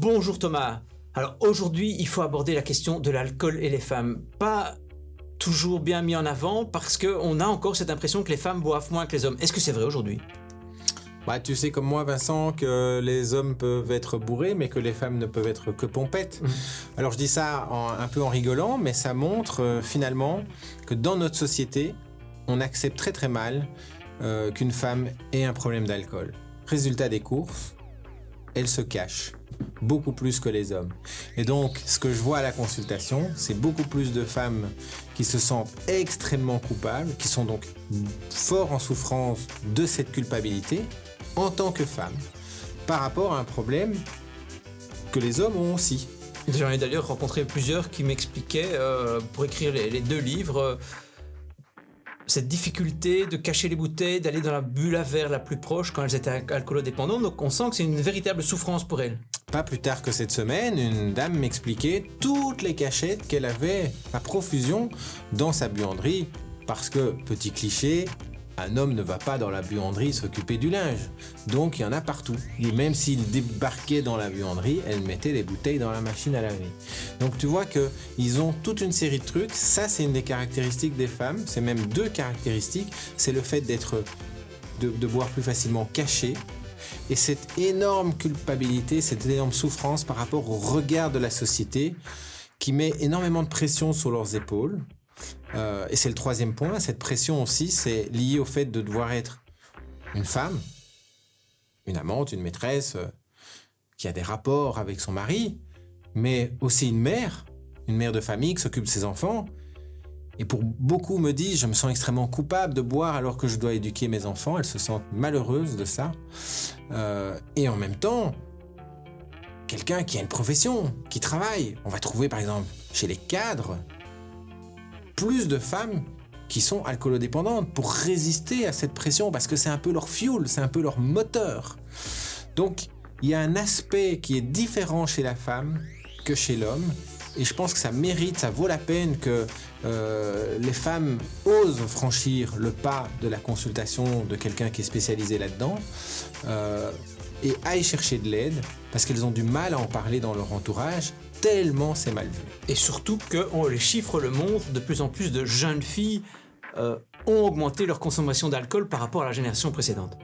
Bonjour Thomas. Alors aujourd'hui, il faut aborder la question de l'alcool et les femmes. Pas toujours bien mis en avant parce qu'on a encore cette impression que les femmes boivent moins que les hommes. Est-ce que c'est vrai aujourd'hui ? Tu sais comme moi, Vincent, que les hommes peuvent être bourrés, mais que les femmes ne peuvent être que pompettes. Alors je dis ça un peu en rigolant, mais ça montre finalement que dans notre société, on accepte très très mal qu'une femme ait un problème d'alcool. Résultat des courses, elle se cache beaucoup plus que les hommes. Et donc, ce que je vois à la consultation, c'est beaucoup plus de femmes qui se sentent extrêmement coupables, qui sont donc fort en souffrance de cette culpabilité en tant que femmes, par rapport à un problème que les hommes ont aussi. J'en ai d'ailleurs rencontré plusieurs qui m'expliquaient, pour écrire les deux livres, cette difficulté de cacher les bouteilles, d'aller dans la bulle à verre la plus proche quand elles étaient alcoolodépendantes. Donc on sent que c'est une véritable souffrance pour elles. Pas plus tard que cette semaine, une dame m'expliquait toutes les cachettes qu'elle avait à profusion dans sa buanderie. Parce que, petit cliché, un homme ne va pas dans la buanderie s'occuper du linge. Donc il y en a partout. Et même s'il débarquait dans la buanderie, elle mettait les bouteilles dans la machine à laver. Donc tu vois qu'ils ont toute une série de trucs. Ça, c'est une des caractéristiques des femmes. C'est même deux caractéristiques. C'est le fait de boire plus facilement caché. Et cette énorme culpabilité, cette énorme souffrance par rapport au regard de la société qui met énormément de pression sur leurs épaules. Et c'est le troisième point, cette pression aussi, c'est lié au fait de devoir être une femme, une amante, une maîtresse, qui a des rapports avec son mari, mais aussi une mère de famille qui s'occupe de ses enfants. Et pour beaucoup me disent, je me sens extrêmement coupable de boire alors que je dois éduquer mes enfants, elles se sentent malheureuses de ça. Et en même temps, quelqu'un qui a une profession, qui travaille, on va trouver par exemple chez les cadres, plus de femmes qui sont alcoolodépendantes pour résister à cette pression parce que c'est un peu leur fuel, c'est un peu leur moteur. Donc il y a un aspect qui est différent chez la femme que chez l'homme et je pense que ça mérite, ça vaut la peine que les femmes osent franchir le pas de la consultation de quelqu'un qui est spécialisé là-dedans et aillent chercher de l'aide parce qu'elles ont du mal à en parler dans leur entourage tellement c'est mal vu. Et surtout que les chiffres le montrent, de plus en plus de jeunes filles ont augmenté leur consommation d'alcool par rapport à la génération précédente.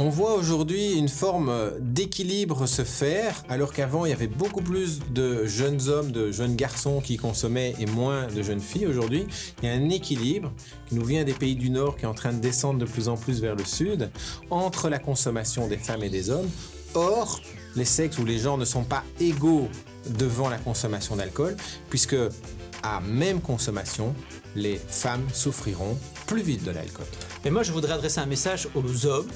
On voit aujourd'hui une forme d'équilibre se faire, alors qu'avant il y avait beaucoup plus de jeunes hommes, de jeunes garçons qui consommaient et moins de jeunes filles. Aujourd'hui, il y a un équilibre qui nous vient des pays du Nord qui est en train de descendre de plus en plus vers le Sud, entre la consommation des femmes et des hommes. Or, les sexes ou les genres ne sont pas égaux devant la consommation d'alcool, puisque à même consommation, les femmes souffriront plus vite de l'alcool. Et moi, je voudrais adresser un message aux hommes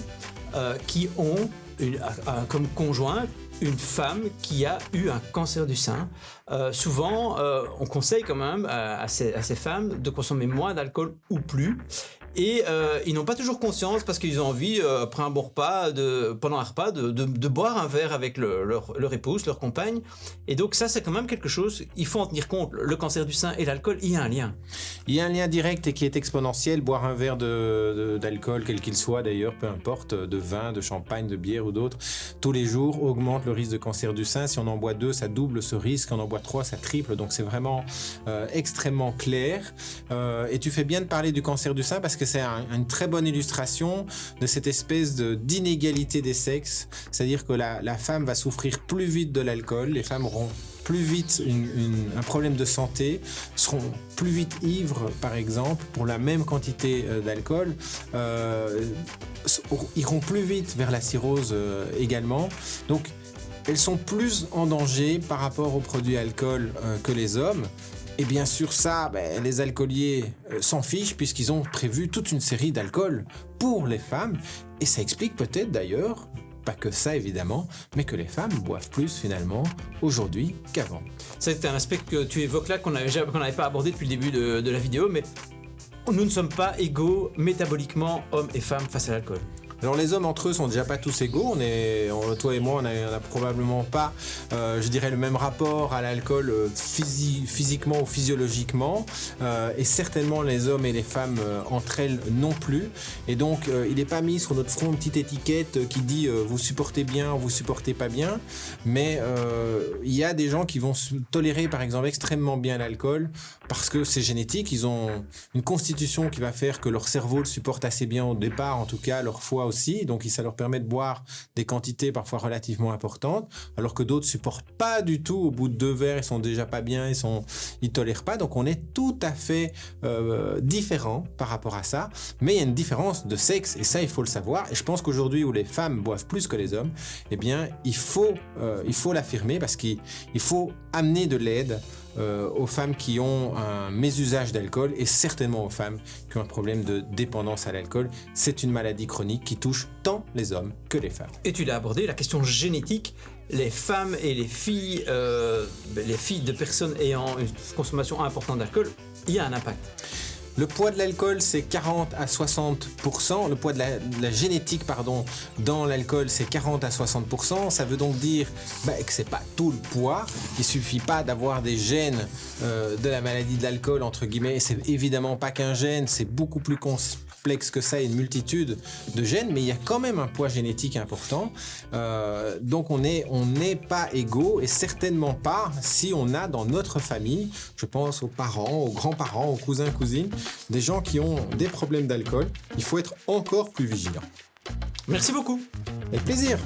qui ont comme conjoint une femme qui a eu un cancer du sein. Souvent, on conseille quand même à ces femmes de consommer moins d'alcool ou plus. Et ils n'ont pas toujours conscience parce qu'ils ont envie, après un bon repas, pendant un repas, de boire un verre avec leur épouse, leur compagne. Et donc ça, c'est quand même quelque chose, il faut en tenir compte. Le cancer du sein et l'alcool, il y a un lien. Il y a un lien direct et qui est exponentiel. Boire un verre d'alcool, quel qu'il soit d'ailleurs, peu importe, de vin, de champagne, de bière ou d'autres, tous les jours augmente le risque de cancer du sein. Si on en boit 2, ça double ce risque. Si on en boit 3, ça triple. Donc c'est vraiment extrêmement clair. Et tu fais bien de parler du cancer du sein parce que c'est une très bonne illustration de cette espèce d'inégalité des sexes. C'est-à-dire que la femme va souffrir plus vite de l'alcool, les femmes auront plus vite un problème de santé, seront plus vite ivres par exemple pour la même quantité d'alcool, iront plus vite vers la cirrhose également. Donc elles sont plus en danger par rapport aux produits alcool que les hommes. Et bien sûr ça, les alcooliers s'en fichent puisqu'ils ont prévu toute une série d'alcools pour les femmes. Et ça explique peut-être d'ailleurs, pas que ça évidemment, mais que les femmes boivent plus finalement aujourd'hui qu'avant. C'est un aspect que tu évoques là qu'on n'avait pas abordé depuis le début de la vidéo, mais nous ne sommes pas égaux métaboliquement, hommes et femmes, face à l'alcool. Alors les hommes entre eux sont déjà pas tous égaux. Toi et moi, on n'a probablement pas, je dirais, le même rapport à l'alcool physiquement ou physiologiquement, et certainement les hommes et les femmes entre elles non plus. Et donc, il n'est pas mis sur notre front une petite étiquette qui dit vous supportez bien, vous supportez pas bien. Mais il y a des gens qui vont tolérer, par exemple, extrêmement bien l'alcool parce que c'est génétique. Ils ont une constitution qui va faire que leur cerveau le supporte assez bien au départ, en tout cas leur foie aussi. Donc, ça leur permet de boire des quantités parfois relativement importantes, alors que d'autres supportent pas du tout. Au bout de 2 verres, ils sont déjà pas bien, ils tolèrent pas. Donc, on est tout à fait différents par rapport à ça. Mais il y a une différence de sexe et ça, il faut le savoir. Et je pense qu'aujourd'hui, où les femmes boivent plus que les hommes, eh bien, il faut l'affirmer parce qu'il faut amener de l'aide aux femmes qui ont un mésusage d'alcool et certainement aux femmes qui ont un problème de dépendance à l'alcool. C'est une maladie chronique qui touche tant les hommes que les femmes. Et tu l'as abordé, la question génétique. Les femmes et les filles de personnes ayant une consommation importante d'alcool, il y a un impact. Le poids de l'alcool, c'est 40 à 60%. Le poids de la génétique, dans l'alcool, c'est 40 à 60%. Ça veut donc dire que c'est pas tout le poids. Il suffit pas d'avoir des gènes de la maladie de l'alcool, entre guillemets. C'est évidemment pas qu'un gène, c'est beaucoup plus complexe que ça, une multitude de gènes, mais il y a quand même un poids génétique important. Donc on n'est pas égaux et certainement pas si on a dans notre famille, je pense aux parents, aux grands-parents, aux cousins, cousines, des gens qui ont des problèmes d'alcool. Il faut être encore plus vigilant. Merci beaucoup. Avec plaisir.